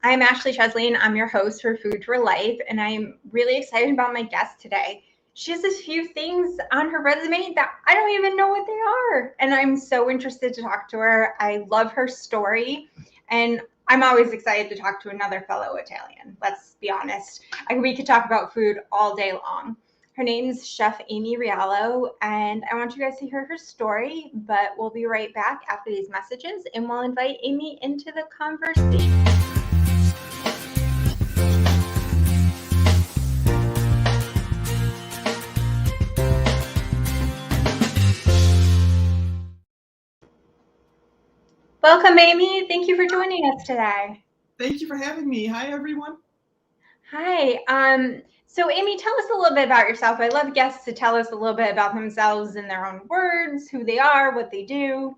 I'm Ashley Chesley, and I'm your host for Food for Life, and I'm really excited about my guest today. She has a few things on her resume that I don't even know what they are, and I'm so interested to talk to her. I love her story, and I'm always excited to talk to another fellow Italian. Let's be honest. We could talk about food all day long. Her name's Chef Amy Riolo, and I want you guys to hear her story, but we'll be right back after these messages, and we'll invite Amy into the conversation. Welcome, Amy. Thank you for joining us today. Thank you for having me. Hi, everyone. Hi. So, Amy, tell us a little bit about yourself. I love guests to tell us a little bit about themselves in their own words, who they are, what they do.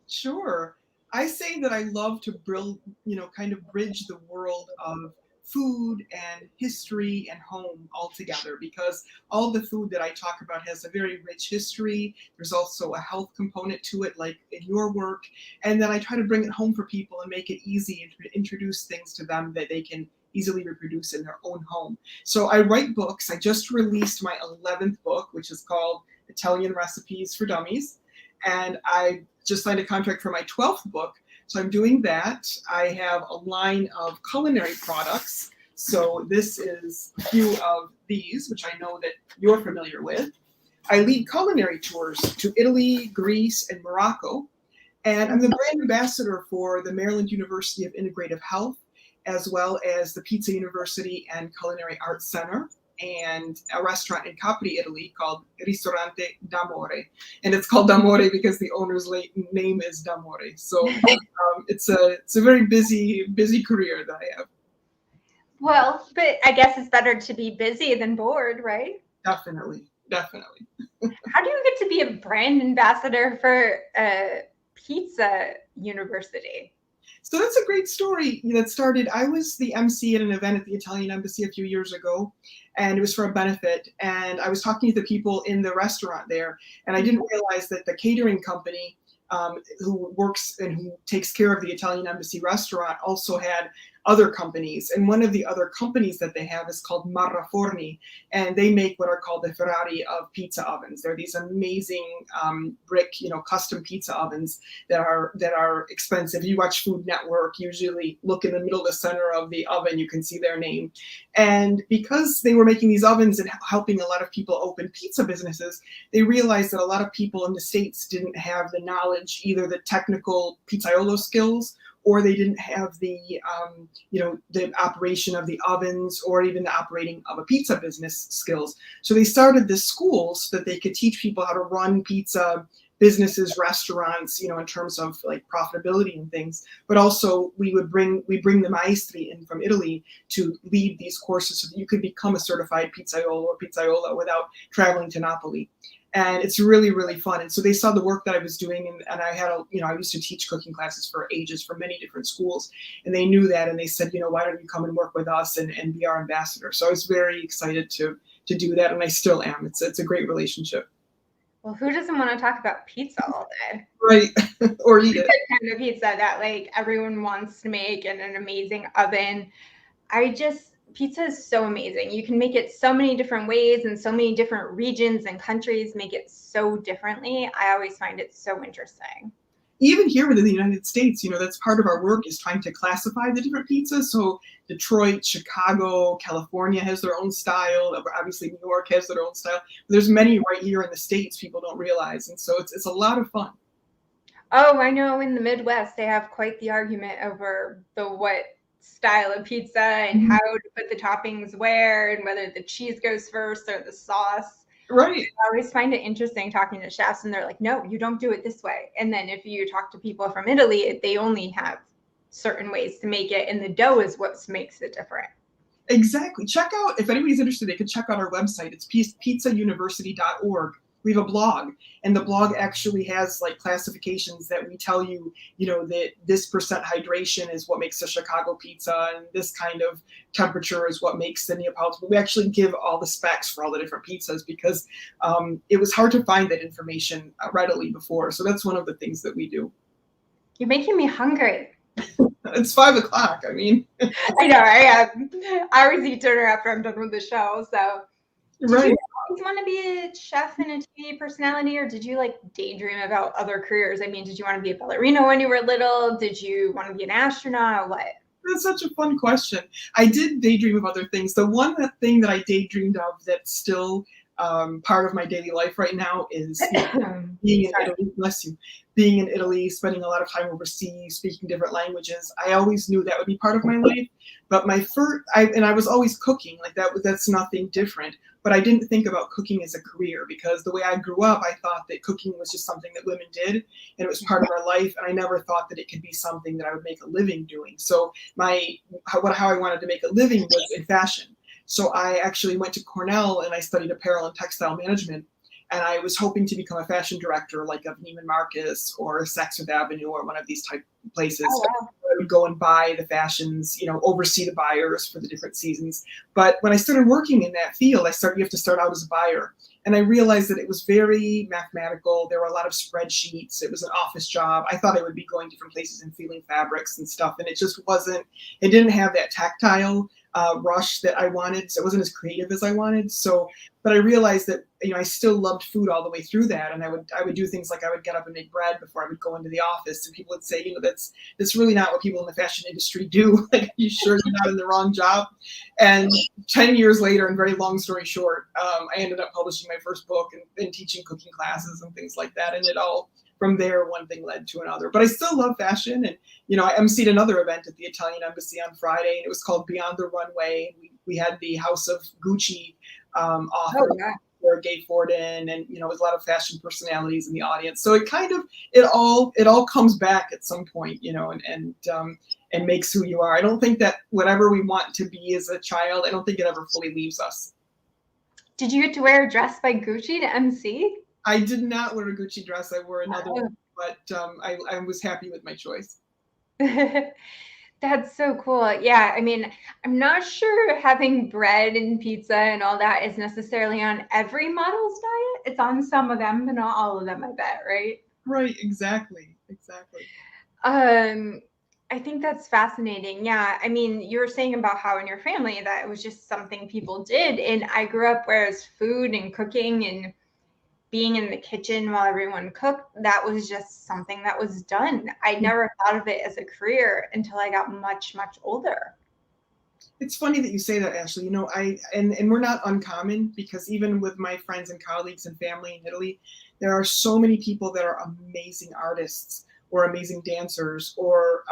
Sure. I say that I love to kind of bridge the world of food and history and home all together, because all the food that I talk about has a very rich history. There's also a health component to it, like in your work. And then I try to bring it home for people and make it easy and introduce things to them that they can easily reproduce in their own home. So I write books. I just released my 11th book, which is called Italian Recipes for Dummies. And I just signed a contract for my 12th book. So I'm doing that. I have a line of culinary products. So this is a few of these, which I know that you're familiar with. I lead culinary tours to Italy, Greece, and Morocco. And I'm the brand ambassador for the Maryland University of Integrative Health, as well as the Pizza University and Culinary Arts Center, and a restaurant in Capri, Italy called Ristorante d'Amore. And it's called D'Amore because the owner's name is D'Amore. So it's a very busy career that I have. Well, but I guess it's better to be busy than bored, right? Definitely. How do you get to be a brand ambassador for a pizza university? So that's a great story that started. I was the MC at an event at the Italian Embassy a few years ago, and it was for a benefit. And I was talking to the people in the restaurant there, and I didn't realize that the catering company who works and who takes care of the Italian Embassy restaurant also had other companies. And one of the other companies that they have is called Marraforni, and they make what are called the Ferrari of pizza ovens. They're these amazing brick, custom pizza ovens that are expensive. You watch Food Network, usually look in the middle of the center of the oven, you can see their name. And because they were making these ovens and helping a lot of people open pizza businesses, they realized that a lot of people in the States didn't have the knowledge, either the technical pizzaiolo skills, or they didn't have the operation of the ovens, or even the operating of a pizza business skills. So they started this school so that they could teach people how to run pizza businesses, restaurants, in terms of like profitability and things. But also we bring the maestri in from Italy to lead these courses so that you could become a certified pizzaiolo or pizzaiola without traveling to Napoli. And it's really, really fun. And so they saw the work that I was doing, and I had I used to teach cooking classes for ages for many different schools, and they knew that, and they said, why don't you come and work with us and be our ambassador? So I was very excited to do that, and I still am. It's a great relationship. Well, who doesn't want to talk about pizza all day? Right, or eat it. The kind of pizza that everyone wants to make in an amazing oven. Pizza is so amazing. You can make it so many different ways, and so many different regions and countries make it so differently. I always find it so interesting. Even here within the United States, that's part of our work, is trying to classify the different pizzas. So Detroit, Chicago, California has their own style. Obviously, New York has their own style. There's many right here in the States people don't realize. And so it's a lot of fun. Oh, I know in the Midwest, they have quite the argument over what style of pizza and how to put the toppings where, and whether the cheese goes first or the sauce. Right. I always find it interesting talking to chefs, and they're like, no, you don't do it this way. And then if you talk to people from Italy, they only have certain ways to make it, and the dough is what makes it different. Exactly. Check out, if anybody's interested, they can check out our website. It's pizzauniversity.org. We have a blog, and the blog actually has classifications that we tell you, that this percent hydration is what makes a Chicago pizza, and this kind of temperature is what makes the Neapolitan. But we actually give all the specs for all the different pizzas, because it was hard to find that information readily before. So that's one of the things that we do. You're making me hungry. It's 5 o'clock. I mean, I know, I always eat dinner after I'm done with the show. So, did right. you always want to be a chef and a TV personality, or did you like daydream about other careers? I mean, did you want to be a ballerina when you were little? Did you want to be an astronaut? What? That's such a fun question. I did daydream of other things. The one thing that I daydreamed of that's still part of my daily life right now is being in Italy. Bless you. Being in Italy, spending a lot of time overseas, speaking different languages. I always knew that would be part of my life. But I was always cooking. Like that's nothing different. But I didn't think about cooking as a career because the way I grew up, I thought that cooking was just something that women did and it was part of our life. And I never thought that it could be something that I would make a living doing. So how I wanted to make a living was in fashion. So I actually went to Cornell and I studied apparel and textile management. And I was hoping to become a fashion director like of Neiman Marcus or Saks Fifth Avenue or one of these type places. Oh, wow. I would go and buy the fashions, oversee the buyers for the different seasons. But when I started working in that field, you have to start out as a buyer. And I realized that it was very mathematical. There were a lot of spreadsheets. It was an office job. I thought I would be going different places and feeling fabrics and stuff. And it didn't have that tactile rush that I wanted. So it wasn't as creative as I wanted. But I realized that, I still loved food all the way through that. And I would do things like I would get up and make bread before I would go into the office. And people would say, that's really not what people in the fashion industry do. Like, you sure you're not in the wrong job? And 10 years later, and very long story short, I ended up publishing my first book and teaching cooking classes and things like that. And it all, from there, one thing led to another. But I still love fashion. And, I emceed another event at the Italian Embassy on Friday, and it was called Beyond the Runway. We had the House of Gucci author, Gay Forden, and, it was a lot of fashion personalities in the audience. So it all comes back at some point, and makes who you are. I don't think that whatever we want to be as a child, I don't think it ever fully leaves us. Did you get to wear a dress by Gucci to MC? I did not wear a Gucci dress. I wore another one, but I was happy with my choice. That's so cool. Yeah, I mean, I'm not sure having bread and pizza and all that is necessarily on every model's diet. It's on some of them, but not all of them, I bet, right? Right, exactly. I think that's fascinating. Yeah, I mean, you were saying about how in your family that it was just something people did, and I grew up where it's food and cooking and being in the kitchen while everyone cooked, that was just something that was done. I never thought of it as a career until I got much, much older. It's funny that you say that, Ashley. And we're not uncommon, because even with my friends and colleagues and family in Italy, there are so many people that are amazing artists or amazing dancers or,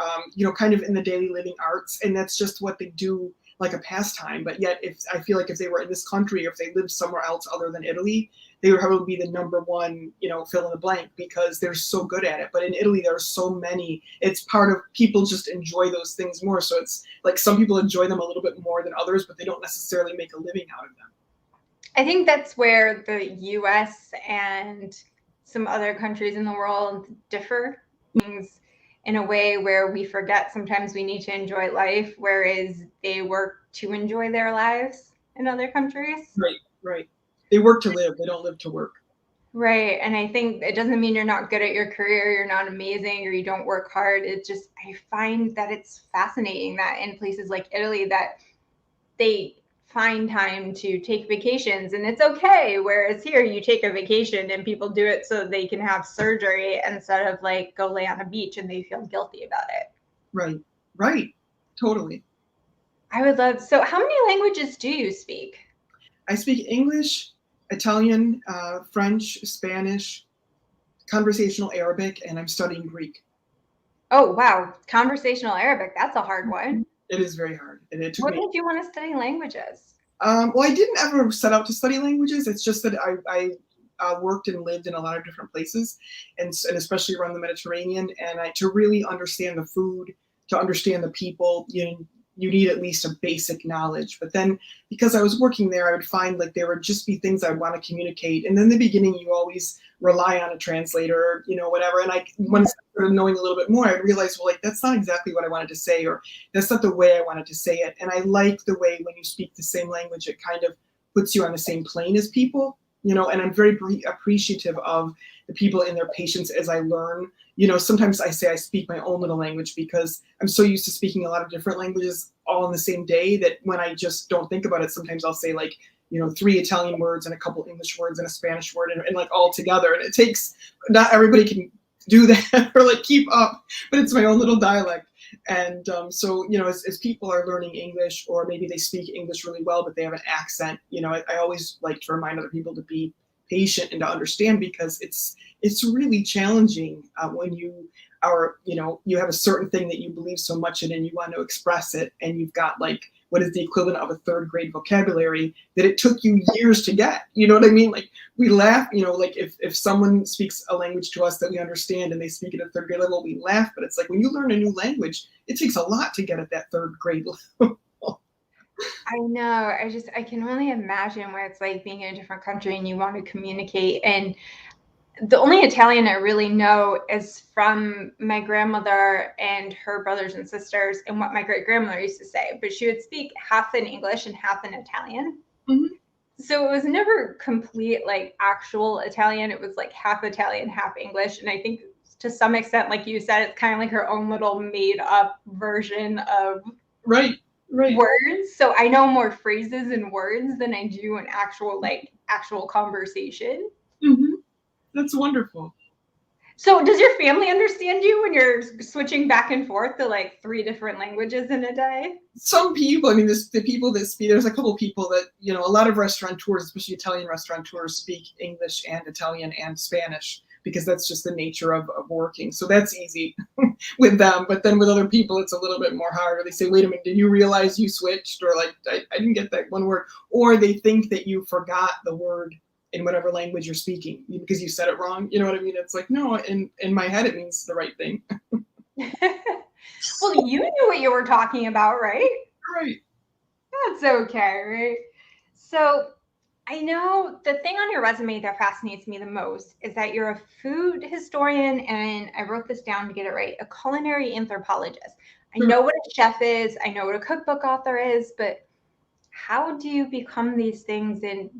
kind of in the daily living arts. And that's just what they do, like a pastime. But yet, I feel like if they were in this country, or if they lived somewhere else other than Italy, they would probably be the number one, fill in the blank, because they're so good at it. But in Italy, there are so many. It's part of, people just enjoy those things more. So it's like some people enjoy them a little bit more than others, but they don't necessarily make a living out of them. I think that's where the US and some other countries in the world differ. Things in a way where we forget sometimes we need to enjoy life, whereas they work to enjoy their lives in other countries. Right. They work to live. They don't live to work. Right. And I think it doesn't mean you're not good at your career, you're not amazing, or you don't work hard. It's just, I find that it's fascinating that in places like Italy that they find time to take vacations and it's okay. Whereas here you take a vacation and people do it so they can have surgery instead of like go lay on a beach and they feel guilty about it. Right. Totally. I would love, so how many languages do you speak? I speak English, Italian, French, Spanish, conversational Arabic, and I'm studying Greek. Oh, wow. Conversational Arabic. That's a hard one. It is very hard. What made you want to study languages? Well, I didn't ever set out to study languages. It's just that I worked and lived in a lot of different places, and especially around the Mediterranean. And to really understand the food, to understand the people, you need at least a basic knowledge. But then because I was working there, I would find like there would just be things I'd want to communicate. And in the beginning, you always rely on a translator, whatever. And once I started knowing a little bit more, I realized, well, like, that's not exactly what I wanted to say, or that's not the way I wanted to say it. And I like the way when you speak the same language, it kind of puts you on the same plane as people. and I'm very appreciative of the people and their patience as I learn. Sometimes I say I speak my own little language because I'm so used to speaking a lot of different languages all in the same day that when I just don't think about it, sometimes I'll say like, 3 Italian words and a couple English words and a Spanish word and like all together. And it takes, not everybody can do that or like keep up, but it's my own little dialect. And so, as people are learning English, or maybe they speak English really well, but they have an accent, I always like to remind other people to be patient and to understand, because it's really challenging when you are, you have a certain thing that you believe so much in and you want to express it, and you've got like what is the equivalent of a 3rd grade vocabulary that it took you years to get. You know what I mean? Like we laugh, like if someone speaks a language to us that we understand and they speak at a 3rd grade level, we laugh. But it's like when you learn a new language, it takes a lot to get at that 3rd grade level. I know. I can only imagine what it's like being in a different country and you want to communicate. And the only Italian I really know is from my grandmother and her brothers and sisters and what my great grandmother used to say. But she would speak half in English and half in Italian. Mm-hmm. So it was never complete, like actual Italian. It was like half Italian, half English. And I think to some extent, like you said, it's kind of like her own little made up version of right. words. So I know more phrases and words than I do an actual conversation. Mm-hmm. That's wonderful. So does your family understand you when you're switching back and forth to like 3 different languages in a day? Some people, the people that speak, there's a couple people that, a lot of restaurateurs, especially Italian restaurateurs, speak English and Italian and Spanish, because that's just the nature of working. So that's easy with them. But then with other people, it's a little bit more harder. They say, wait a minute, did you realize you switched? Or like, I didn't get that one word. Or they think that you forgot the word in whatever language you're speaking because you said it wrong. You know what I mean? It's like, no, in my head, it means the right thing. Well, you knew what you were talking about, right? Right. That's okay, right? So I know the thing on your resume that fascinates me the most is that you're a food historian, and I wrote this down to get it right, a culinary anthropologist. I know what a chef is, I know what a cookbook author is, but how do you become these things, and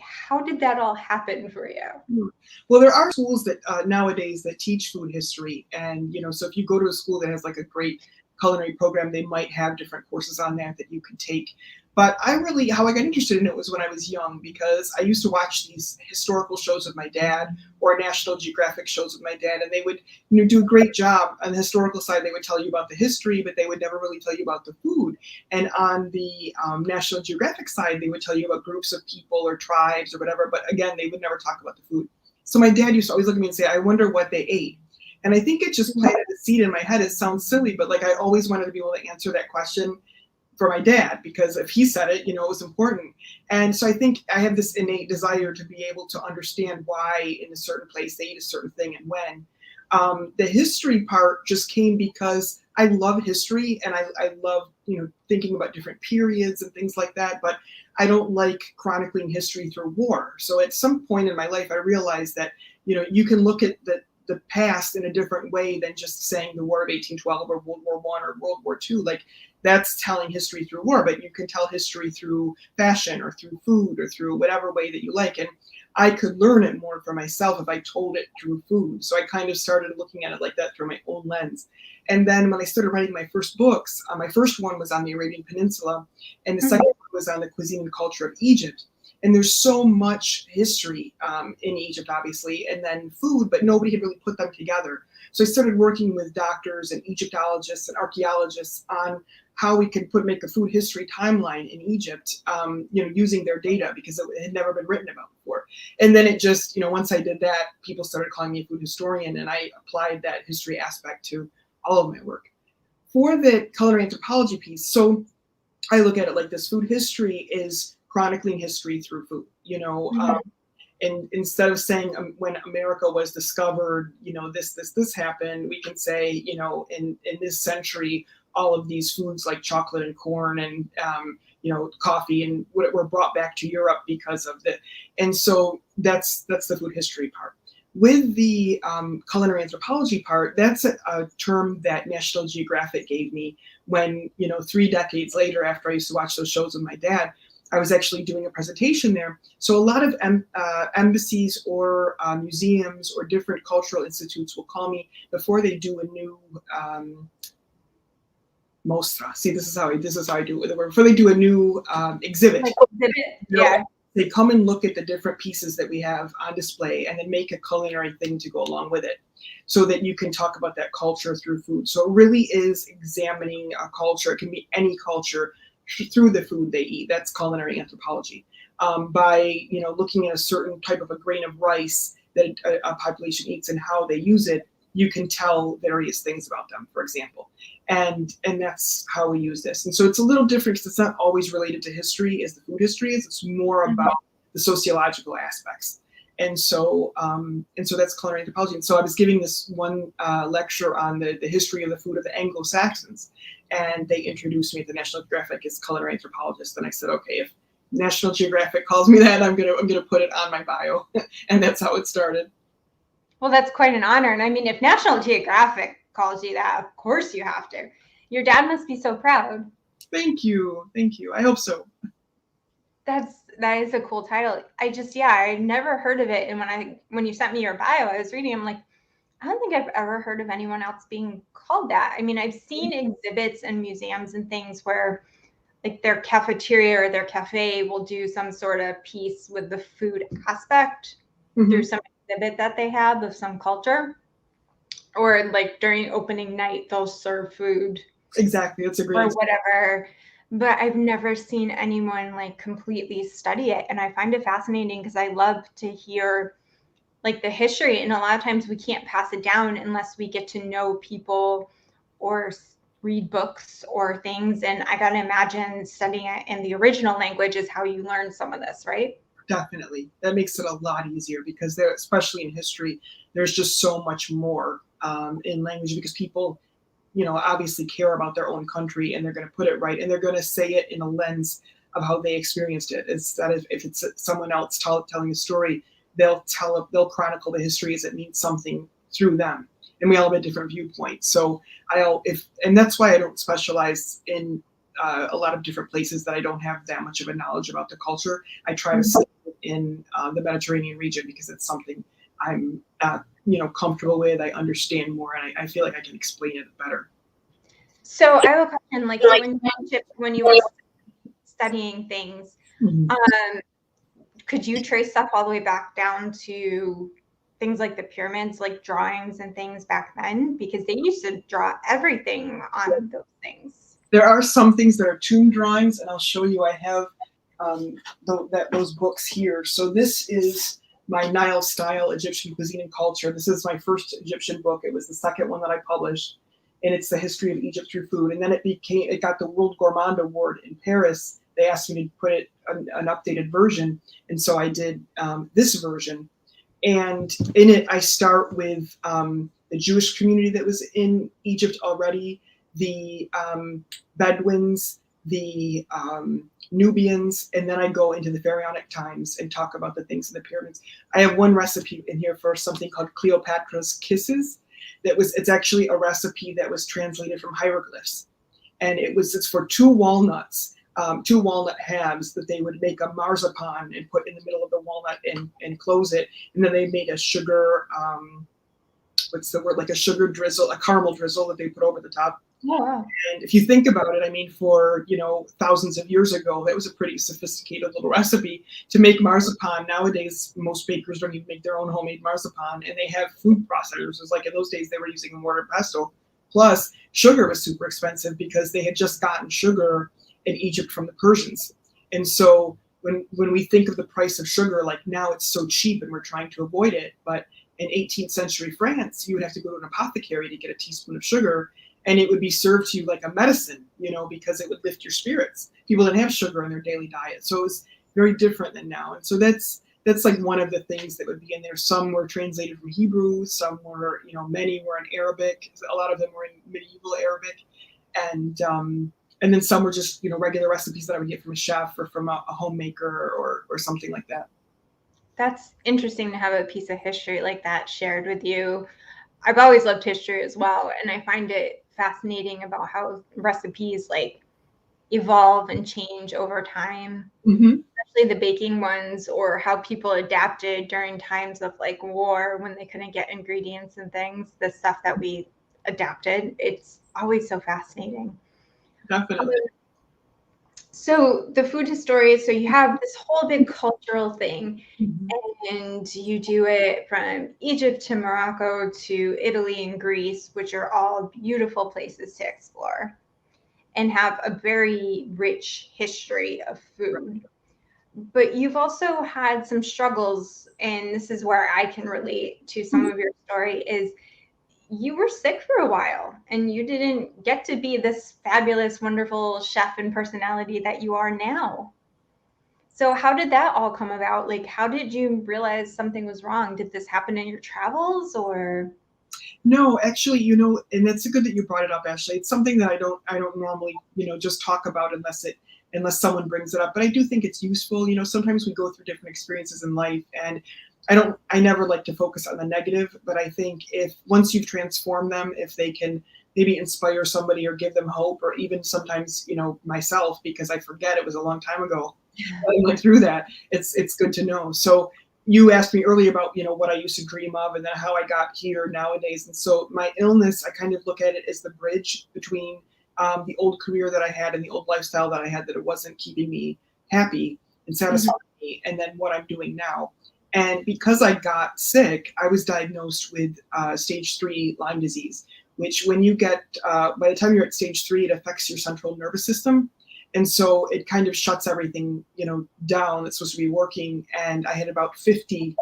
how did that all happen for you? Well, there are schools that nowadays that teach food history. And, so if you go to a school that has like a great culinary program, they might have different courses on that you could take. But how I got interested in it was when I was young, because I used to watch these historical shows with my dad, or National Geographic shows with my dad, and they would do a great job. On the historical side, they would tell you about the history, but they would never really tell you about the food. And on the National Geographic side, they would tell you about groups of people or tribes or whatever, but again, they would never talk about the food. So my dad used to always look at me and say, I wonder what they ate. And I think it just planted a seed in my head. It sounds silly, but like I always wanted to be able to answer that question for my dad, because if he said it, it was important. And so I think I have this innate desire to be able to understand why in a certain place they eat a certain thing and when. The history part just came because I love history, and I love, thinking about different periods and things like that, but I don't like chronicling history through war. So at some point in my life, I realized that, you can look at the past in a different way than just saying the War of 1812 or World War I or World War II. Like, that's telling history through war, but you can tell history through fashion or through food or through whatever way that you like. And I could learn it more for myself if I told it through food. So I kind of started looking at it like that through my own lens. And then when I started writing my first books, my first one was on the Arabian Peninsula, and the second one was on the cuisine and culture of Egypt. And there's so much history in Egypt, obviously, and then food, but nobody had really put them together. So I started working with doctors and Egyptologists and archaeologists on how we could make a food history timeline in Egypt, using their data, because it had never been written about before. And then it just, once I did that, people started calling me a food historian, and I applied that history aspect to all of my work. For the culinary anthropology piece, so I look at it like this: food history is chronicling history through food, and instead of saying when America was discovered, this happened, we can say, in this century, all of these foods like chocolate and corn and, coffee and were brought back to Europe because of that. And so that's the food history part. With the culinary anthropology part, that's a term that National Geographic gave me when, 3 decades later, after I used to watch those shows with my dad, I was actually doing a presentation there. So a lot of embassies or museums or different cultural institutes will call me before they do a new mostra. See, this is how I do it. Before they do a new exhibit. Like exhibit, yeah. They come and look at the different pieces that we have on display and then make a culinary thing to go along with it so that you can talk about that culture through food. So it really is examining a culture. It can be any culture through the food they eat. That's culinary anthropology. By looking at a certain type of a grain of rice that a population eats and how they use it, you can tell various things about them, for example. And that's how we use this. And so it's a little different because it's not always related to history as the food history is. It's more about the sociological aspects. And so that's culinary anthropology. And so I was giving this one lecture on the history of the food of the Anglo-Saxons. And they introduced me at the National Geographic as culinary anthropologist. And I said, okay, if National Geographic calls me that, I'm gonna put it on my bio. And that's how it started. Well, that's quite an honor. And I mean, if National Geographic calls you that, of course you have to. Your dad must be so proud. Thank you. I hope so. That is a cool title. I never heard of it. And when you sent me your bio, I was reading, I'm like, I don't think I've ever heard of anyone else being called that. I mean, I've seen exhibits and museums and things where like their cafeteria or their cafe will do some sort of piece with the food aspect through some exhibit that they have of some culture. Or like during opening night, they'll serve food. Exactly. That's a great or whatever. But I've never seen anyone like completely study it. And I find it fascinating because I love to hear like the history. And a lot of times we can't pass it down unless we get to know people or read books or things. And I got to imagine studying it in the original language is how you learn some of this, right? Definitely. That makes it a lot easier because especially in history, there's just so much more in language because people, obviously care about their own country and they're going to put it right. And they're going to say it in a lens of how they experienced it. Instead of if it's someone else telling a story, they'll chronicle the history as it means something through them. And we all have a different viewpoint. So and that's why I don't specialize in a lot of different places that I don't have that much of a knowledge about the culture. I try to stay in the Mediterranean region because it's something I'm comfortable with. I understand more, and I feel like I can explain it better. So I have a question. Like when you were studying things, could you trace stuff all the way back down to things like the pyramids, like drawings and things back then? Because they used to draw everything on those things. There are some things that are tomb drawings, and I'll show you. I have those books here. So this is my Nile-style Egyptian cuisine and culture. This is my first Egyptian book. It was the second one that I published, and it's the history of Egypt through food. And then it got the World Gourmand Award in Paris. They asked me to put it an updated version, and so I did this version. And in it, I start with the Jewish community that was in Egypt already, the Bedouins, the Nubians, and then I go into the pharaonic times and talk about the things in the pyramids. I have one recipe in here for something called Cleopatra's Kisses. It's actually a recipe that was translated from hieroglyphs, and it's for two walnut halves that they would make a marzipan and put in the middle of the walnut and close it, and then they made a sugar like a sugar drizzle, a caramel drizzle that they put over the top. Oh, wow. And if you think about it, I mean, for thousands of years ago, that was a pretty sophisticated little recipe to make marzipan. Nowadays, most bakers don't even make their own homemade marzipan, and they have food processors. It's like in those days they were using mortar and pestle. Plus, sugar was super expensive because they had just gotten sugar in Egypt from the Persians. And so when we think of the price of sugar, like now it's so cheap and we're trying to avoid it, but in 18th century France, you would have to go to an apothecary to get a teaspoon of sugar, and it would be served to you like a medicine, because it would lift your spirits. People didn't have sugar in their daily diet. So it was very different than now. And so that's like one of the things that would be in there. Some were translated from Hebrew, some were, many were in Arabic. A lot of them were in medieval Arabic. And then some were just, regular recipes that I would get from a chef or from a homemaker or something like that. That's interesting to have a piece of history like that shared with you. I've always loved history as well, and I find it fascinating about how recipes, like evolve and change over time, especially the baking ones, or how people adapted during times of like war when they couldn't get ingredients and things, the stuff that we adapted. It's always so fascinating. Definitely. So the food historian, so you have this whole big cultural thing, and you do it from Egypt to Morocco to Italy and Greece, which are all beautiful places to explore and have a very rich history of food. But you've also had some struggles, and this is where I can relate to some of your story, is you were sick for a while and you didn't get to be this fabulous, wonderful chef and personality that you are now. So how did that all come about? Like, how did you realize something was wrong? Did this happen in your travels or? No, actually, you know, and it's good that you brought it up, Ashley. It's something that I don't normally, you know, just talk about unless someone brings it up. But I do think it's useful. You know, sometimes we go through different experiences in life, and I never like to focus on the negative, but I think if once you've transformed them, if they can maybe inspire somebody or give them hope, or even sometimes, you know, myself, because I forget it was a long time ago, I went through that. It's good to know. So you asked me earlier about, you know, what I used to dream of and then how I got here nowadays. And so my illness, I kind of look at it as the bridge between the old career that I had and the old lifestyle that I had, that it wasn't keeping me happy and satisfying me, and then what I'm doing now. And because I got sick, I was diagnosed with stage 3 Lyme disease, which when you get, by the time you're at stage 3, it affects your central nervous system. And so it kind of shuts everything, you know, down that's supposed to be working. And I had about 50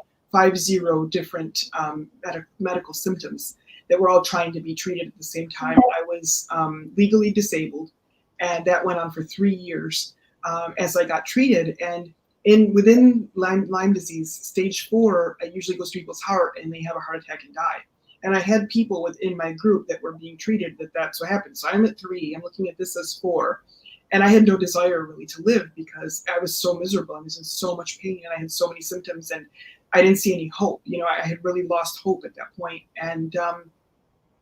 different medical symptoms that were all trying to be treated at the same time. I was legally disabled, and that went on for 3 years as I got treated. And within Lyme disease, stage 4, it usually goes to people's heart, and they have a heart attack and die. And I had people within my group that were being treated that's what happened. So I'm at 3. I'm looking at this as 4. And I had no desire really to live because I was so miserable. I was in so much pain and I had so many symptoms, and I didn't see any hope. You know, I had really lost hope at that point. And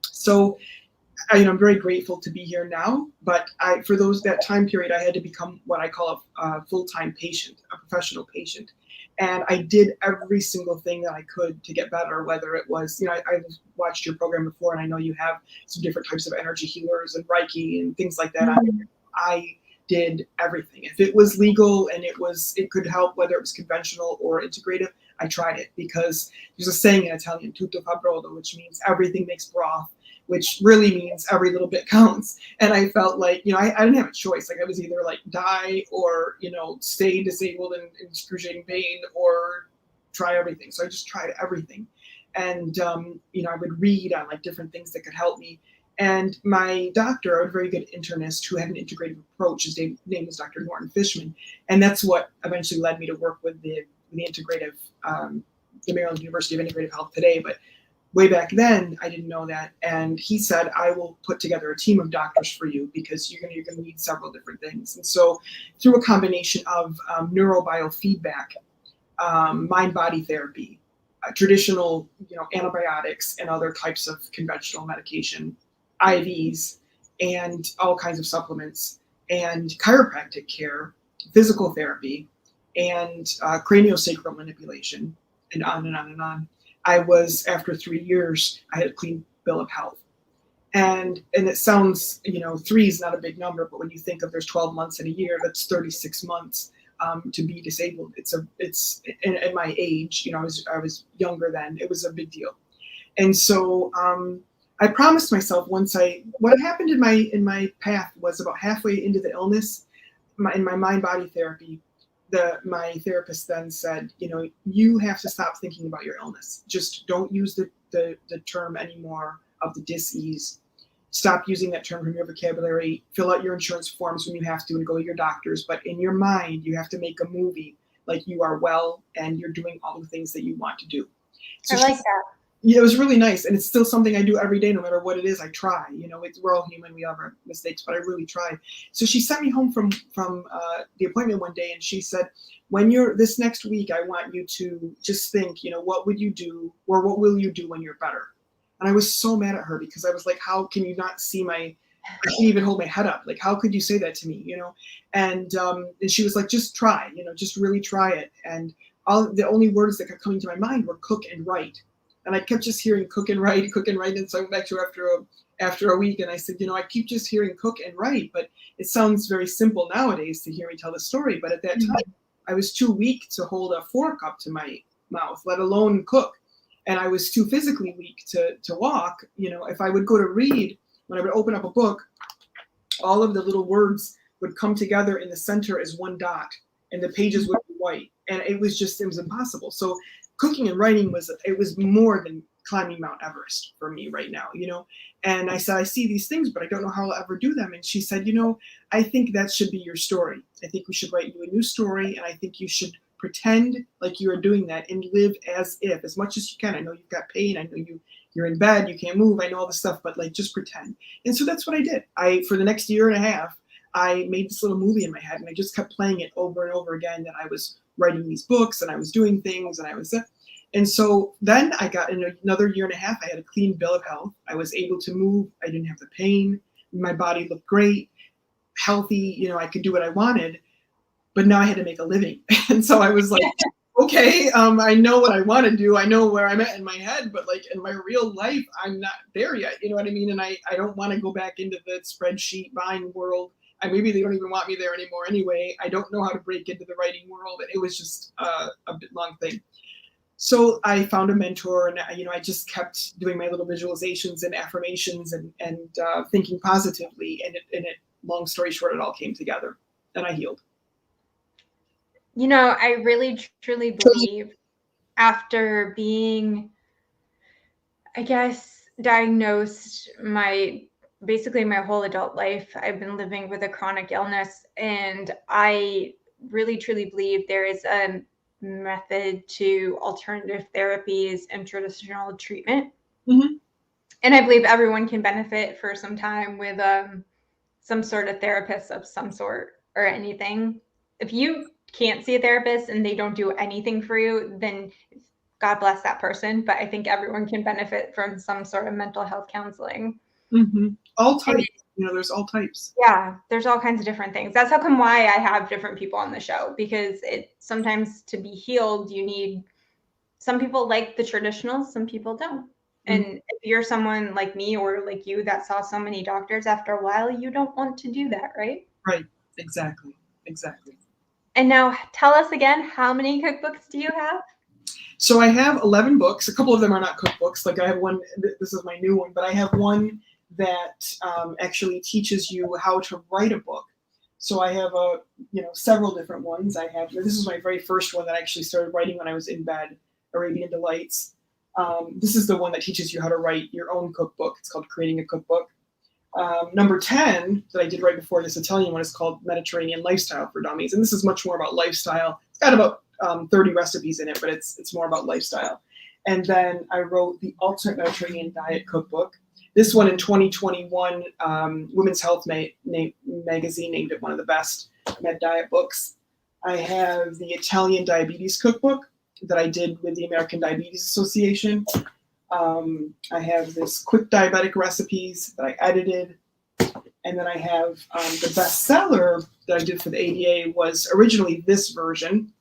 so I'm very grateful to be here now. But for that time period, I had to become what I call a full-time patient, a professional patient. And I did every single thing that I could to get better, whether it was, you know, I watched your program before, and I know you have some different types of energy healers and Reiki and things like that. I did everything. If it was legal and it could help, whether it was conventional or integrative, I tried it, because there's a saying in Italian, tutto fa brodo, which means everything makes broth, which really means every little bit counts. And I felt like, you know, I didn't have a choice. Like I was either like die or, you know, stay disabled and in excruciating pain, or try everything. So I just tried everything. And, you know, I would read on like different things that could help me. And my doctor, a very good internist who had an integrative approach, his name was Dr. Norton Fishman. And that's what eventually led me to work with the integrative, the Maryland University of Integrative Health today. But way back then, I didn't know that. And he said, I will put together a team of doctors for you, because you're going to need several different things. And so through a combination of neurobiofeedback, mind-body therapy, traditional, you know, antibiotics and other types of conventional medication, IVs, and all kinds of supplements, and chiropractic care, physical therapy, and craniosacral manipulation, and on and on and on. I was, after 3 years, I had a clean bill of health. And it sounds, you know, 3 is not a big number, but when you think of there's 12 months in a year, that's 36 months to be disabled. It's at my age, you know, I was younger then, it was a big deal. And so I promised myself what happened in my path was about halfway into the illness, in my mind-body therapy, my therapist then said, you know, you have to stop thinking about your illness. Just don't use the term anymore of the dis-ease. Stop using that term from your vocabulary. Fill out your insurance forms when you have to and go to your doctors. But in your mind, you have to make a movie like you are well and you're doing all the things that you want to do. So I like that. Yeah, it was really nice. And it's still something I do every day, no matter what it is. I try, you know, we're all human. We all have our mistakes, but I really try. So she sent me home from the appointment one day, and she said, when you're this next week, I want you to just think, you know, what would you do, or what will you do when you're better? And I was so mad at her, because I was like, how can you not see my I can't even hold my head up. Like, how could you say that to me? And she was like, just try, just really try it. And the only words that kept coming to my mind were cook and write. And I kept just hearing cook and write, cook and write. And so I went back to her after a week and I said, I keep just hearing cook and write, but it sounds very simple nowadays to hear me tell the story. But at that time, I was too weak to hold a fork up to my mouth, let alone cook. And I was too physically weak to walk. If I would go to read, when I would open up a book, all of the little words would come together in the center as one dot, and the pages would be white. And it was impossible. So cooking and writing was more than climbing Mount Everest for me right now, And I said, I see these things, but I don't know how I'll ever do them. And she said, I think that should be your story. I think we should write you a new story, and I think you should pretend like you are doing that and live as much as you can. I know you've got pain. I know you're in bed, you can't move. I know all this stuff, but like, just pretend. And so that's what I did. For the next year and a half, I made this little movie in my head, and I just kept playing it over and over again, that I was writing these books and I was doing things and so then I got, in another year and a half, I had a clean bill of health. I was able to move. I didn't have the pain. My body looked great, healthy. I could do what I wanted, but now I had to make a living. And so I was like, okay, I know what I want to do. I know where I'm at in my head, but like in my real life, I'm not there yet. You know what I mean? And I don't want to go back into the spreadsheet buying world. Maybe they don't even want me there anymore anyway. I don't know how to break into the writing world. And it was just a bit long thing. So I found a mentor, and I just kept doing my little visualizations and affirmations and thinking positively. And it, long story short, it all came together, and I healed. I really truly believe, after being, I guess, diagnosed basically my whole adult life, I've been living with a chronic illness, and I really truly believe there is a method to alternative therapies and traditional treatment. Mm-hmm. And I believe everyone can benefit for some time with some sort of therapist of some sort or anything. If you can't see a therapist and they don't do anything for you, then God bless that person. But I think everyone can benefit from some sort of mental health counseling. Mm-hmm. All types. There's all types. Yeah, there's all kinds of different things. That's how come why I have different people on the show, because sometimes to be healed, you need, some people like the traditional, some people don't. Mm-hmm. And if you're someone like me or like you that saw so many doctors, after a while, you don't want to do that, right? Right. Exactly. And now tell us again, how many cookbooks do you have? So I have 11 books. A couple of them are not cookbooks. Like I have one, this is my new one, but I have one that actually teaches you how to write a book. So I have several different ones. This is my very first one that I actually started writing when I was in bed, Arabian Delights. This is the one that teaches you how to write your own cookbook. It's called Creating a Cookbook. Number 10 that I did right before this Italian one is called Mediterranean Lifestyle for Dummies. And this is much more about lifestyle. It's got about 30 recipes in it, but it's more about lifestyle. And then I wrote the Ultimate Mediterranean Diet Cookbook. This one in 2021, Women's Health magazine named it one of the best med diet books. I have the Italian Diabetes Cookbook that I did with the American Diabetes Association. I have this quick diabetic recipes that I edited. And then I have the bestseller that I did for the ADA was originally this version,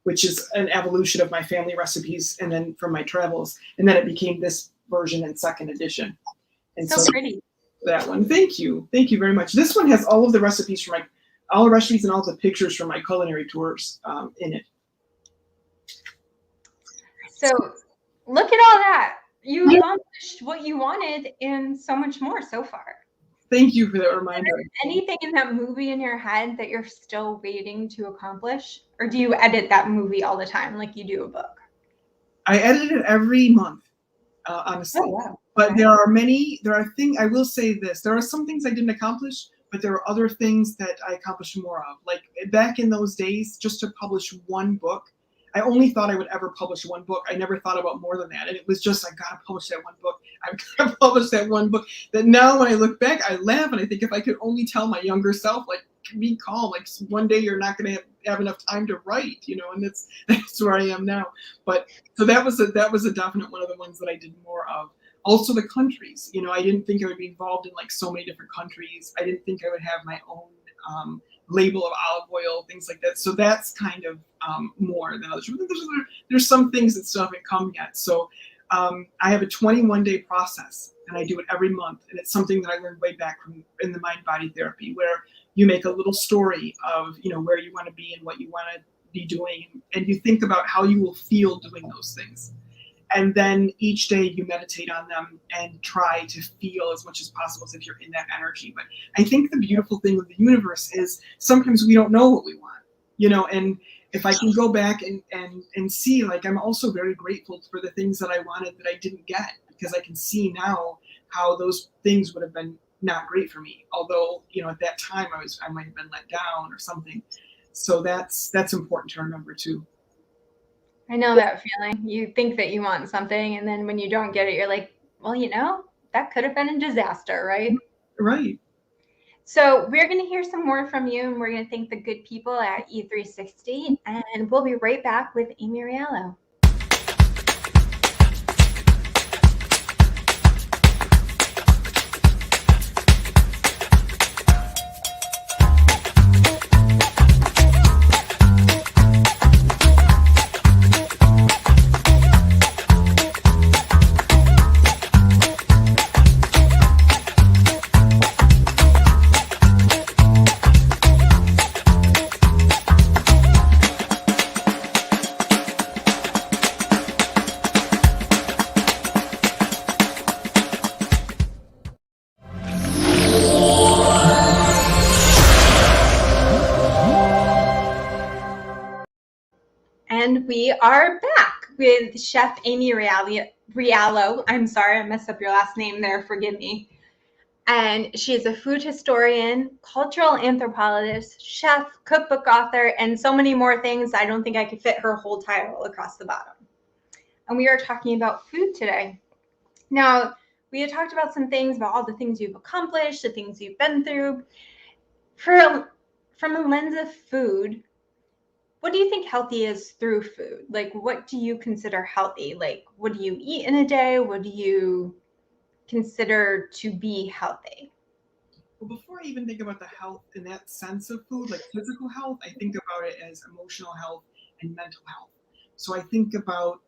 which is an evolution of my family recipes and then from my travels. And then it became this version in second edition. And so pretty. That one. Thank you. Thank you very much. This one has all of the recipes from all the recipes and all the pictures from my culinary tours in it. So look at all that. You accomplished what you wanted and so much more so far. Thank you for that reminder. Is there anything in that movie in your head that you're still waiting to accomplish? Or do you edit that movie all the time like you do a book? I edit it every month, honestly. Oh, wow. But I will say this, there are some things I didn't accomplish, but there are other things that I accomplished more of. Like back in those days, just to publish one book, I only thought I would ever publish one book. I never thought about more than that. And it was just, I gotta publish that one book. I've gotta publish that one book. That now when I look back, I laugh and I think if I could only tell my younger self, like, be calm, like one day you're not gonna have enough time to write, and that's where I am now. But so that was a definite one of the ones that I did more of. Also the countries, I didn't think I would be involved in like so many different countries. I didn't think I would have my own label of olive oil, things like that. So that's kind of more than others. There's some things that still haven't come yet. So I have a 21-day process, and I do it every month. And it's something that I learned way back from in the mind-body therapy, where you make a little story of where you want to be and what you want to be doing, and you think about how you will feel doing those things. And then each day you meditate on them and try to feel as much as possible as if you're in that energy. But I think the beautiful thing with the universe is sometimes we don't know what we want, and if I can go back and see, like, I'm also very grateful for the things that I wanted that I didn't get, because I can see now how those things would have been not great for me. Although, at that time I might have been let down or something. So that's important to remember too. I know that feeling. You think that you want something, and then when you don't get it, you're like, well, that could have been a disaster, right? Right. So we're going to hear some more from you, and we're going to thank the good people at E360, and we'll be right back with Amy Riolo. And we are back with Chef Amy Riolo. I'm sorry, I messed up your last name there. Forgive me. And she is a food historian, cultural anthropologist, chef, cookbook author, and so many more things. I don't think I could fit her whole title across the bottom. And we are talking about food today. Now, we had talked about some things, about all the things you've accomplished, the things you've been through. From a lens of food, what do you think healthy is through food? Like, what do you consider healthy? Like, what do you eat in a day? What do you consider to be healthy? Well, before I even think about the health in that sense of food, like physical health, I think about it as emotional health and mental health. So I think about,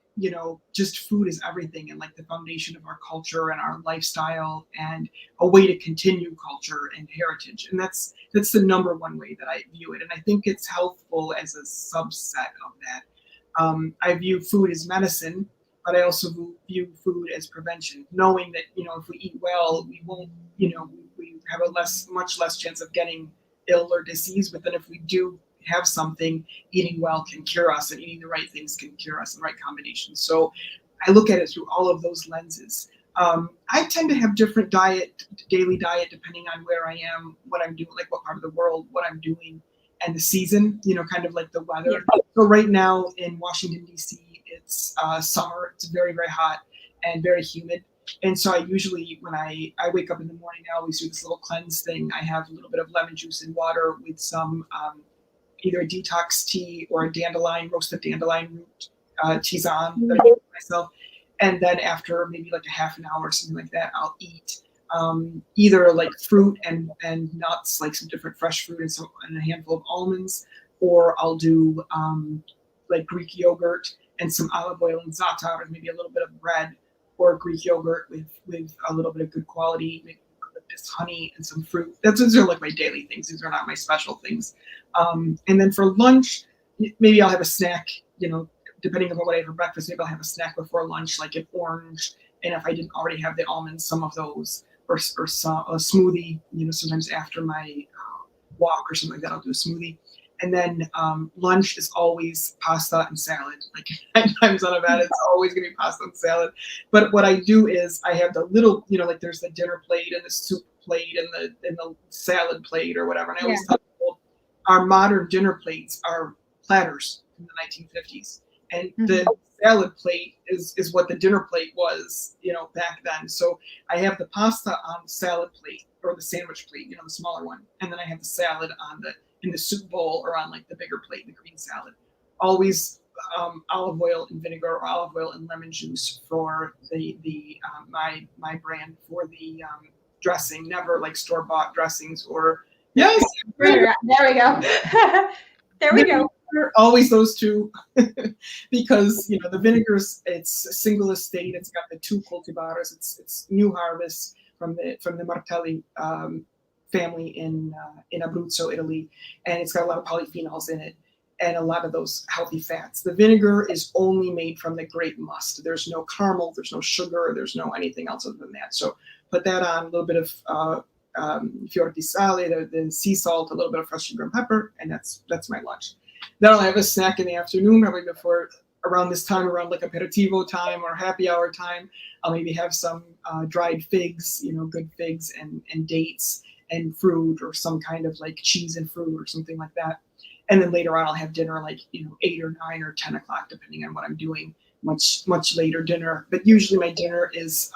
just food is everything, and like the foundation of our culture and our lifestyle, and a way to continue culture and heritage. And that's the number one way that I view it. And I think it's healthful as a subset of that. I view food as medicine, but I also view food as prevention, knowing that, if we eat well, we won't, we have a much less chance of getting ill or disease. But then if we do have something, eating well can cure us, and eating the right things can cure us in the right combination. So I look at it through all of those lenses. I tend to have different daily diet, depending on where I am, what I'm doing, like what part of the world, what I'm doing, and the season, kind of like the weather. Yeah. So right now in Washington, D.C., it's summer. It's very, very hot and very humid. And so I usually, when I wake up in the morning, I always do this little cleanse thing. I have a little bit of lemon juice and water with some either a detox tea or a roasted dandelion root tisane that I make myself. And then after maybe like a half an hour or something like that, I'll eat either like fruit and nuts, like some different fresh fruit and a handful of almonds, or I'll do like Greek yogurt and some olive oil and za'atar, and maybe a little bit of bread, or Greek yogurt with a little bit of good quality, maybe this honey and some fruit. Those are like my daily things. These are not my special things. And then for lunch, maybe I'll have a snack, depending on what I have for breakfast. Maybe I'll have a snack before lunch, like an orange. And if I didn't already have the almonds, some of those, or some, a smoothie, sometimes after my walk or something like that, I'll do a smoothie. And then lunch is always pasta and salad. Like 9 times out of that, it's always gonna be pasta and salad. But what I do is I have the little, like there's the dinner plate and the soup plate and the salad plate or whatever. And I always tell people our modern dinner plates are platters from the 1950s. And the salad plate is what the dinner plate was, back then. So I have the pasta on the salad plate, or the sandwich plate, the smaller one. And then I have the salad in the soup bowl, or on like the bigger plate, the green salad. Always olive oil and vinegar or olive oil and lemon juice for my brand for the dressing. Never like store-bought dressings or yes. There we go. There we go. Always those two, because the vinegars, it's a single estate. It's got the 2 cultivars. It's new harvest from the Martelli family in Abruzzo, Italy, and it's got a lot of polyphenols in it and a lot of those healthy fats. The vinegar is only made from the grape must. There's no caramel, there's no sugar, there's no anything else other than that. So put that on, a little bit of fior di sale, the sea salt, a little bit of fresh sugar and pepper, and that's my lunch. Then I'll have a snack in the afternoon, probably before around this time, around like aperitivo time or happy hour time. I'll maybe have some dried figs, good figs and dates and fruit or some kind of like cheese and fruit or something like that. And then later on, I'll have dinner like 8 or 9 or 10 o'clock, depending on what I'm doing. Much later dinner, but usually my dinner is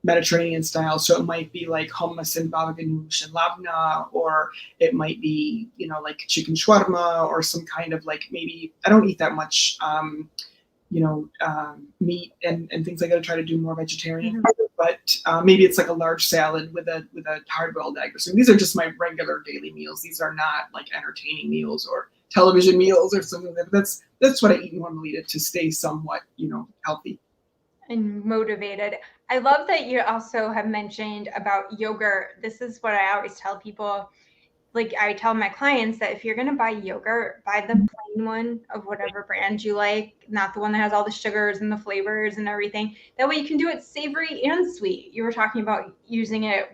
Mediterranean style, so it might be like hummus and baba ganoush and labna, or it might be like chicken shawarma or some kind of like, maybe I don't eat that much meat and things like that. I try to do more vegetarian, but maybe it's like a large salad with a hard-boiled egg or something. These are just my regular daily meals. These are not like entertaining meals or television meals or something like that. That's what I eat normally to stay somewhat healthy and motivated. I love that you also have mentioned about yogurt. This is what I always tell people. Like I tell my clients that if you're going to buy yogurt, buy the plain one of whatever brand you like, not the one that has all the sugars and the flavors and everything. That way you can do it savory and sweet. You were talking about using it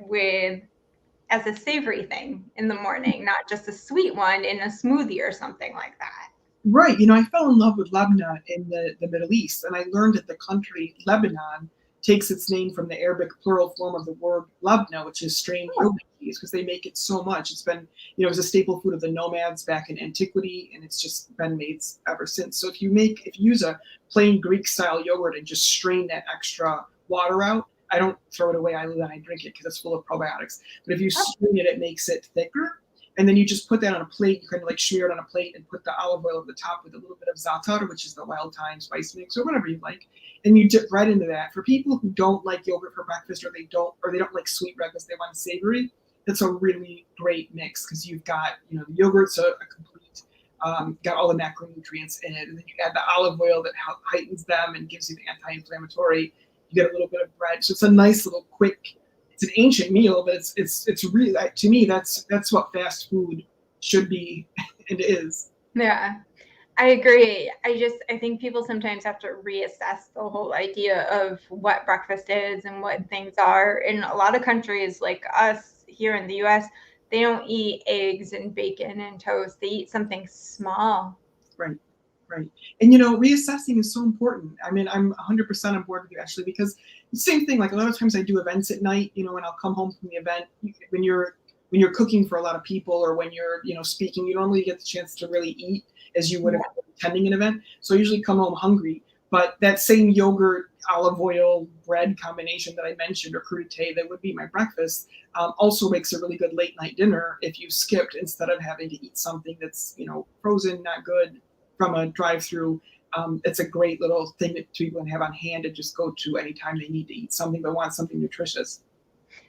as a savory thing in the morning, not just a sweet one in a smoothie or something like that. Right. I fell in love with labna in the Middle East, and I learned that the country Lebanon takes its name from the Arabic plural form of the word labna, which is strained yogurt cheese, because they make it so much. It's been, it was a staple food of the nomads back in antiquity, and it's just been made ever since. So if you use a plain Greek style yogurt and just strain that extra water out, I don't throw it away. I drink it because it's full of probiotics. But if you strain it, it makes it thicker. And then you just put that on a plate. You kind of like smear it on a plate and put the olive oil over the top with a little bit of za'atar, which is the wild thyme spice mix or whatever you like. And you dip right into that. For people who don't like yogurt for breakfast, or they don't like sweet breakfast, they want a savory, it's a really great mix because you've got, the yogurt's a complete, got all the macronutrients in it. And then you add the olive oil that heightens them and gives you the anti-inflammatory. You get a little bit of bread. So it's a nice little quick, it's an ancient meal, but it's really, to me, that's what fast food should be and is. Yeah, I agree. I think people sometimes have to reassess the whole idea of what breakfast is and what things are. In a lot of countries like us here in the US, they don't eat eggs and bacon and toast. They eat something small. Right. Right. And, reassessing is so important. I mean, I'm 100% on board with you, Ashley, because the same thing, like a lot of times I do events at night, and I'll come home from the event, when you're cooking for a lot of people, or when you're, speaking, you normally get the chance to really eat as you would have attending an event. So I usually come home hungry, but that same yogurt, olive oil, bread combination that I mentioned, or crudité, that would be my breakfast, also makes a really good late night dinner if you skipped, instead of having to eat something that's, frozen, not good, from a drive-through. It's a great little thing that people can have on hand to just go to anytime they need to eat something but want something nutritious.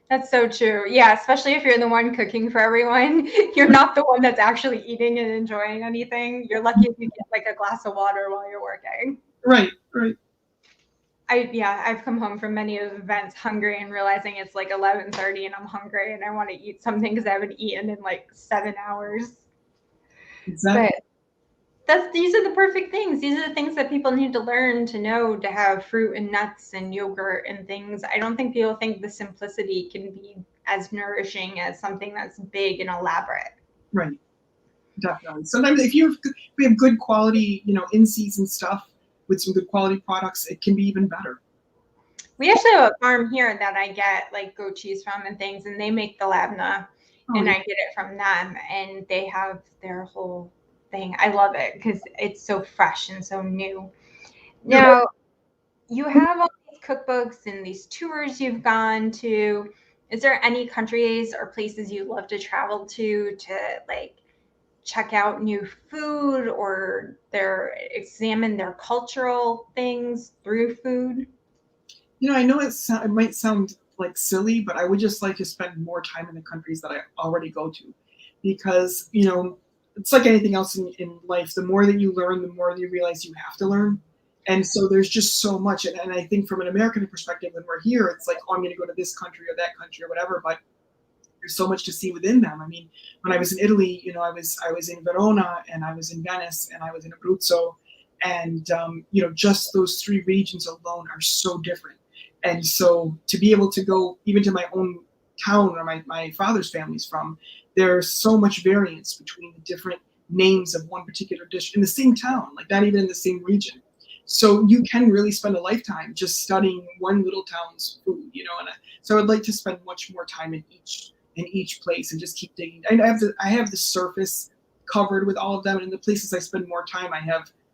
That's so true. Yeah, especially if you're the one cooking for everyone. You're not the one that's actually eating and enjoying anything. You're lucky if you get like a glass of water while you're working. Right. I've come home from many of the events hungry and realizing it's like 11:30 and I'm hungry and I want to eat something because I haven't eaten in like 7 hours. Exactly. But these are the perfect things. These are the things that people need to learn to know, to have fruit and nuts and yogurt and things. I don't think people think the simplicity can be as nourishing as something that's big and elaborate. Right. Definitely. Sometimes if we have good quality, in-season stuff with some good quality products, it can be even better. We actually have a farm here that I get like goat cheese from and things, and they make the labna, and I get it from them, and they have their whole thing. I love it because it's so fresh and so new. Now, you have all these cookbooks and these tours you've gone to. Is there any countries or places you love to travel to like check out new food or examine their cultural things through food? I know it might sound like silly, but I would just like to spend more time in the countries that I already go to, because it's like anything else in life. The more that you learn, the more you realize you have to learn, and so there's just so much. And I think from an American perspective, when we're here, it's like, oh, I'm going to go to this country or that country or whatever, but there's so much to see within them. I mean, when I was in Italy, I was in Verona, and I was in Venice, and I was in Abruzzo, and just those three regions alone are so different. And so to be able to go even to my own town where my father's family's from, there's so much variance between the different names of one particular dish in the same town, like not even in the same region. So you can really spend a lifetime just studying one little town's food, so I'd like to spend much more time in each place and just keep digging. I have the surface covered with all of them, and in the places I spend more time, I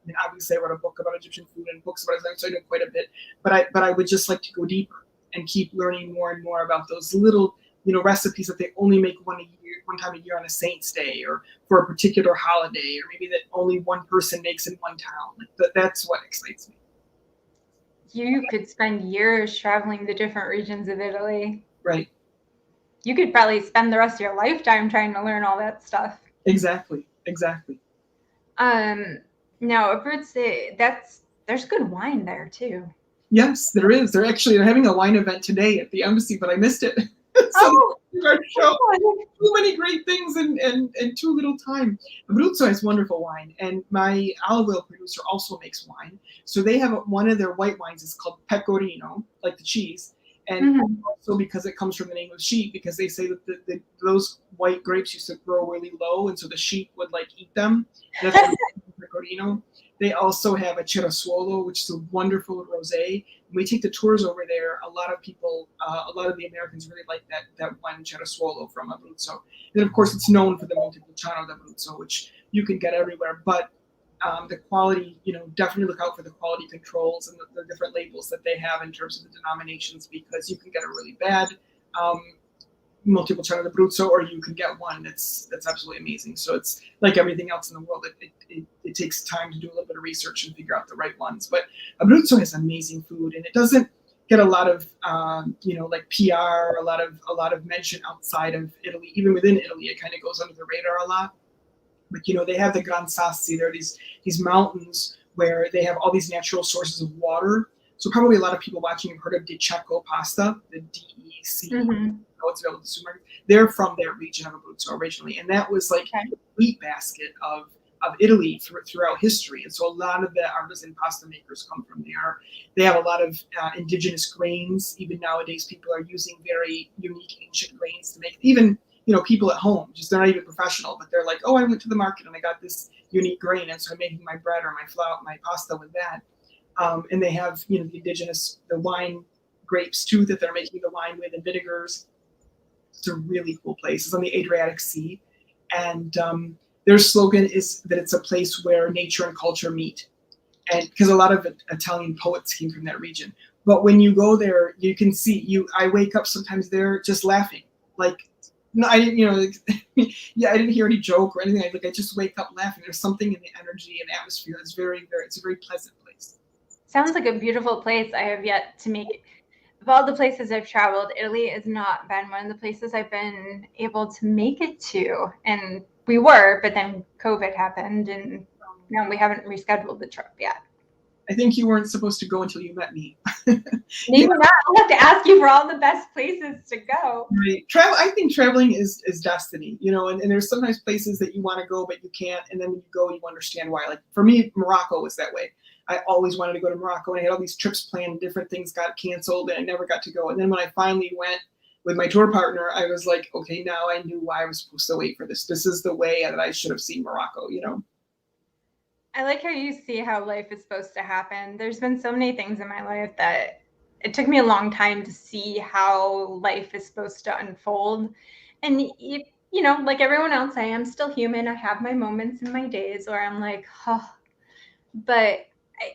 mean, obviously, I wrote a book about Egyptian food and books about Islamic, so I know quite a bit. But I would just like to go deeper and keep learning more and more about those little recipes that they only make one time a year on a saint's day, or for a particular holiday, or maybe that only one person makes in one town. That's what excites me. You could spend years traveling the different regions of Italy. Right. You could probably spend the rest of your lifetime trying to learn all that stuff. Exactly. Now Abruzzo, there's good wine there too. Yes, there is. They're having a wine event today at the embassy, but I missed it. So too many great things and too little time. Abruzzo has wonderful wine, and my olive oil producer also makes wine. So they have one of their white wines is called pecorino, like the cheese, and also because it comes from the name of sheep, because they say that those white grapes used to grow really low, and so the sheep would eat them. That's pecorino. They also have a Cerasuolo, which is a wonderful rosé. When we take the tours over there, a lot of the Americans really like that wine Cerasuolo from Abruzzo. And of course, it's known for the Montepulciano d'Abruzzo, which you can get everywhere. But the quality, definitely look out for the quality controls and the different labels that they have in terms of the denominations, because you can get a really bad Montepulciano d'Abruzzo, or you can get one that's absolutely amazing. So it's like everything else in the world. It takes time to do a little bit of research and figure out the right ones. But Abruzzo has amazing food, and it doesn't get a lot of PR, a lot of mention outside of Italy. Even within Italy, it kind of goes under the radar a lot. But they have the Gran Sassi. There are these mountains where they have all these natural sources of water. So probably a lot of people watching have heard of De Cecco pasta, the DEC. It's available at the supermarket. They're from their region of Abruzzo originally, and that was like a wheat basket of Italy throughout history. And so a lot of the artisan pasta makers come from there. They have a lot of indigenous grains. Even nowadays, people are using very unique ancient grains to make. Even people at home, just they're not even professional, but they're like, oh, I went to the market and I got this unique grain, and so I'm making my bread or my flour, my pasta with that. And they have the indigenous wine grapes too that they're making the wine with, and vinegars. It's a really cool place. It's on the Adriatic Sea, and their slogan is that it's a place where nature and culture meet, and because a lot of Italian poets came from that region. But when you go there, you can see I wake up sometimes there just laughing, no, I didn't, I didn't hear any joke or anything. I just wake up laughing. There's something in the energy and atmosphere that's it's a very pleasant place. Sounds like a beautiful place. I have yet to make it. Of all the places I've traveled, Italy has not been one of the places I've been able to make it to. And we were, but then COVID happened, and now we haven't rescheduled the trip yet. I think you weren't supposed to go until you met me. Maybe not. I'll have to ask you for all the best places to go. Right. I think traveling is destiny, and there's sometimes places that you want to go, but you can't. And then when you go, you understand why. Like for me, Morocco was that way. I always wanted to go to Morocco, and I had all these trips planned, different things got canceled, and I never got to go. And then when I finally went with my tour partner, I was like, okay, now I knew why I was supposed to wait for this. This is the way that I should have seen Morocco, I like how you see how life is supposed to happen. There's been so many things in my life that it took me a long time to see how life is supposed to unfold. And, like everyone else, I am still human. I have my moments in my days where I'm like, oh, but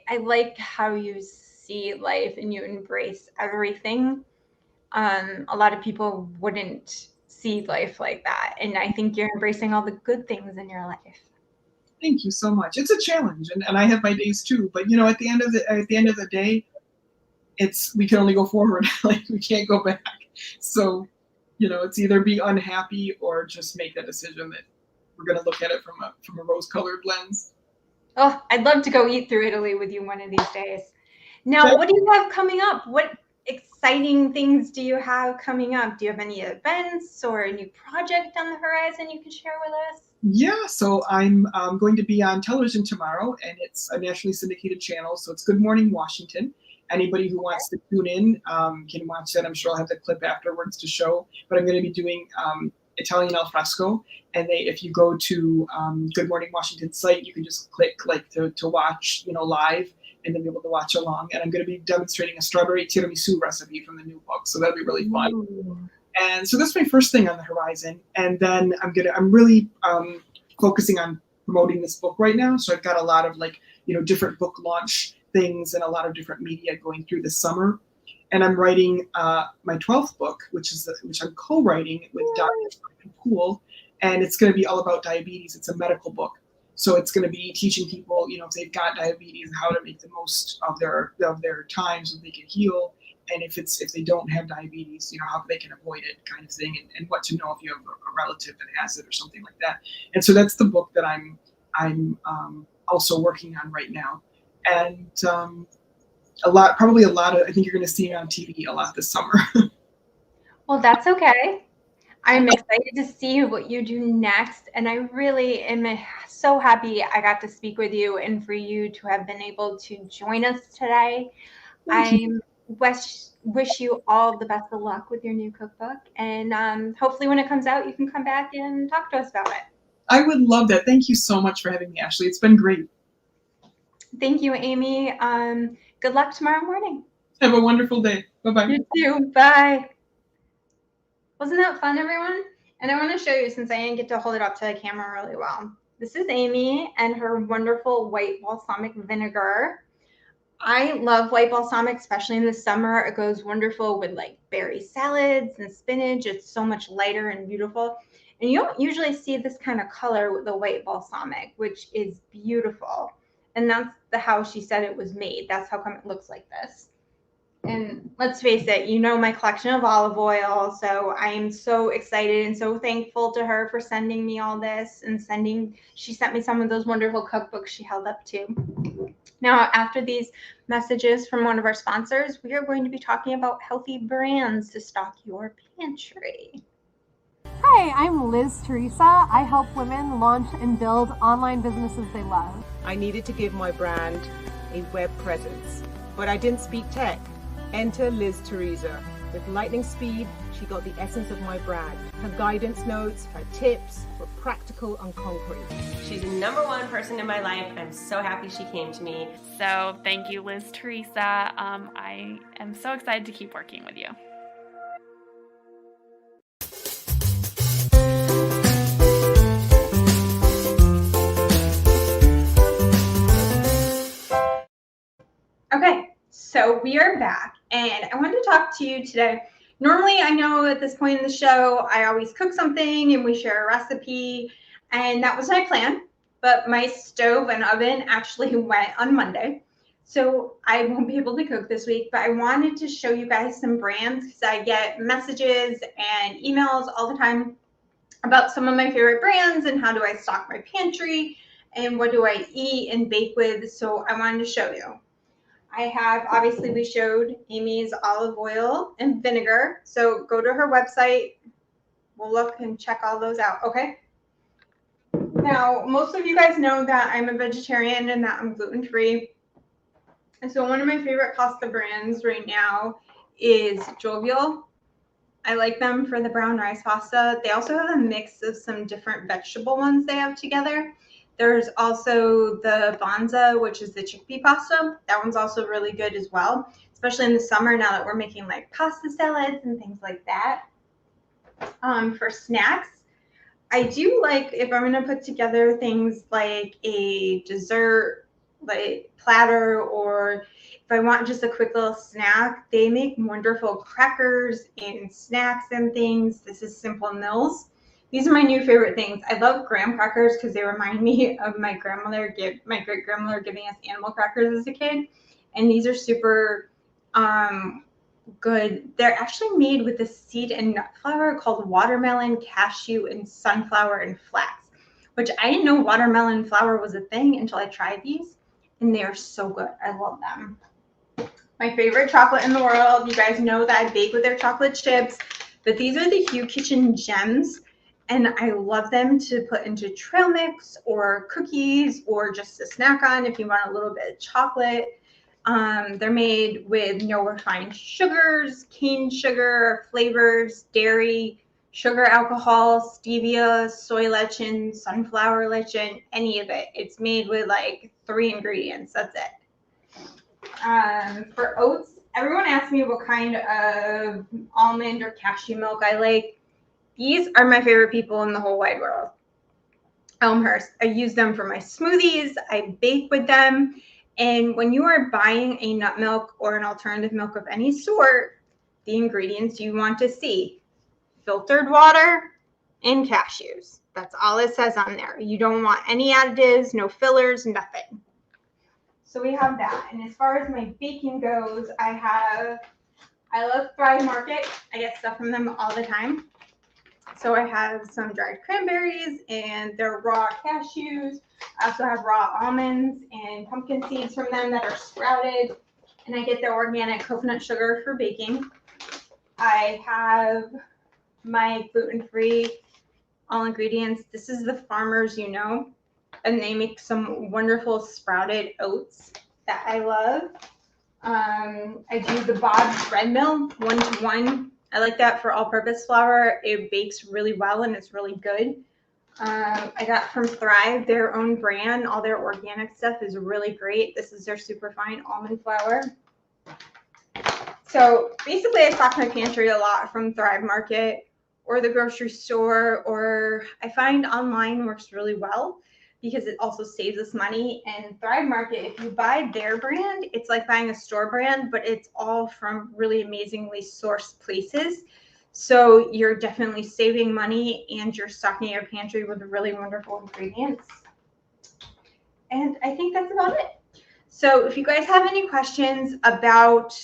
I like how you see life and you embrace everything. A lot of people wouldn't see life like that. And I think you're embracing all the good things in your life. Thank you so much. It's a challenge, and I have my days too. But at the end of the day, we can only go forward. Like, we can't go back. So, it's either be unhappy or just make that decision that we're going to look at it from a rose-colored lens. Oh, I'd love to go eat through Italy with you one of these days. Now, what do you have coming up? What exciting things do you have coming up? Do you have any events or a new project on the horizon you can share with us? Yeah, so I'm going to be on television tomorrow, and it's a nationally syndicated channel, so it's Good Morning Washington. Anybody who wants to tune in can watch that. I'm sure I'll have the clip afterwards to show, but I'm going to be doing Italian al fresco, and if you go to Good Morning Washington site, you can just click to watch live, and then be able to watch along. And I'm going to be demonstrating a strawberry tiramisu recipe from the new book, so that'll be really fun. Ooh. And so that's my first thing on the horizon. And then I'm really focusing on promoting this book right now. So I've got a lot of different book launch things and a lot of different media going through this summer. And I'm writing my 12th book, which I'm co-writing with Dr. Poole, and it's going to be all about diabetes. It's a medical book. So it's going to be teaching people, if they've got diabetes, how to make the most of their time so they can heal. And if they don't have diabetes, how they can avoid it, kind of thing, and what to know if you have a relative that has it or something like that. And so that's the book that I'm also working on right now. And probably a lot of, I think you're going to see me on TV a lot this summer. Well, that's okay. I'm excited to see what you do next. And I really am so happy I got to speak with you and for you to have been able to join us today. Wish you all the best of luck with your new cookbook, and hopefully when it comes out you can come back and talk to us about it. I would love that. Thank you so much for having me, Ashley. It's been great. Thank you, Amy. Good luck tomorrow morning. Have a wonderful day. Bye-bye. You too. Bye. Wasn't that fun, everyone? And I want to show you, since I didn't get to hold it up to the camera really well. This is Amy and her wonderful white balsamic vinegar. I love white balsamic, especially in the summer. It goes wonderful with berry salads and spinach. It's so much lighter and beautiful. And you don't usually see this kind of color with the white balsamic, which is beautiful. And that's how she said it was made. That's how come it looks like this. And let's face it, my collection of olive oil. So I am so excited and so thankful to her for sending me all this and she sent me some of those wonderful cookbooks she held up too. Now, after these messages from one of our sponsors, we are going to be talking about healthy brands to stock your pantry. Hi, I'm Liz Teresa. I help women launch and build online businesses they love. I needed to give my brand a web presence, but I didn't speak tech. Enter Liz Teresa. With lightning speed, she got the essence of my brand. Her guidance notes, her tips were practical and concrete. She's the #1 person in my life. I'm so happy she came to me. So thank you, Liz Teresa. I am so excited to keep working with you. Okay, so we are back, and I wanted to talk to you today. Normally, I know at this point in the show, I always cook something and we share a recipe, and that was my plan, but my stove and oven actually went on Monday, so I won't be able to cook this week, but I wanted to show you guys some brands because I get messages and emails all the time about some of my favorite brands and how do I stock my pantry and what do I eat and bake with, so I wanted to show you. I have, obviously we showed Amy's olive oil and vinegar. So go to her website. We'll look and check all those out. Okay. Now, most of you guys know that I'm a vegetarian and that I'm gluten-free. And so one of my favorite pasta brands right now is Jovial. I like them for the brown rice pasta. They also have a mix of some different vegetable ones they have together. There's also the Banza, which is the chickpea pasta. That one's also really good as well, especially in the summer now that we're making pasta salads and things like that. For snacks, I do like, if I'm going to put together things like a dessert like platter, or if I want just a quick little snack, they make wonderful crackers and snacks and things. This is Simple Mills. These are my new favorite things. I love graham crackers because they remind me of my great grandmother giving us animal crackers as a kid. And these are super good. They're actually made with a seed and nut flour called watermelon, cashew, and sunflower and flax, which I didn't know watermelon flour was a thing until I tried these, and they are so good. I love them. My favorite chocolate in the world. You guys know that I bake with their chocolate chips, but these are the Hue Kitchen Gems. And I love them to put into trail mix or cookies or just to snack on if you want a little bit of chocolate. They're made with no refined sugars, cane sugar, flavors, dairy, sugar, alcohol, stevia, soy lecithin, sunflower lecithin, any of it. It's made with like 3 ingredients. That's it. For oats, everyone asks me what kind of almond or cashew milk I like. These are my favorite people in the whole wide world. Elmhurst. I use them for my smoothies. I bake with them. And when you are buying a nut milk or an alternative milk of any sort, the ingredients you want to see: filtered water and cashews. That's all it says on there. You don't want any additives, no fillers, nothing. So we have that. And as far as my baking goes, I love Thrive Market. I get stuff from them all the time. So I have some dried cranberries and their raw cashews. I also have raw almonds and pumpkin seeds from them that are sprouted. And I get their organic coconut sugar for baking. I have my gluten-free all ingredients. This is the Farmers You Know, and they make some wonderful sprouted oats that I love. I do the Bob's bread mill 1-to-1. I like that for all-purpose flour. It bakes really well and it's really good. I got from Thrive, their own brand. All their organic stuff is really great. This is their superfine almond flour. So basically I stock my pantry a lot from Thrive Market or the grocery store, or I find online works really well because it also saves us money. And Thrive Market, if you buy their brand, it's like buying a store brand, but it's all from really amazingly sourced places. So you're definitely saving money and you're stocking your pantry with really wonderful ingredients. And I think that's about it. So if you guys have any questions about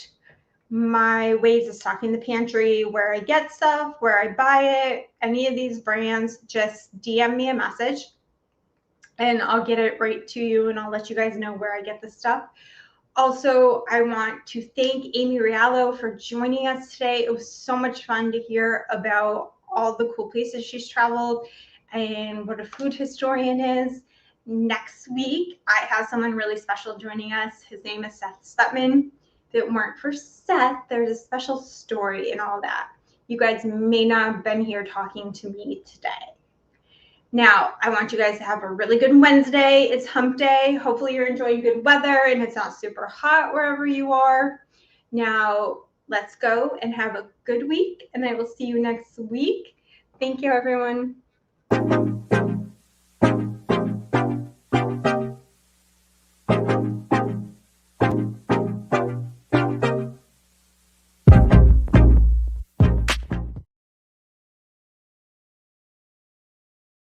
my ways of stocking the pantry, where I get stuff, where I buy it, any of these brands, just DM me a message and I'll get it right to you and I'll let you guys know where I get the stuff. Also, I want to thank Amy Riolo for joining us today. It was so much fun to hear about all the cool places she's traveled and what a food historian is. Next week, I have someone really special joining us. His name is Seth Stutman. If it weren't for Seth, there's a special story and all that. You guys may not have been here talking to me today. Now, I want you guys to have a really good Wednesday. It's hump day. Hopefully you're enjoying good weather and it's not super hot wherever you are. Now, let's go and have a good week, and I will see you next week. Thank you, everyone.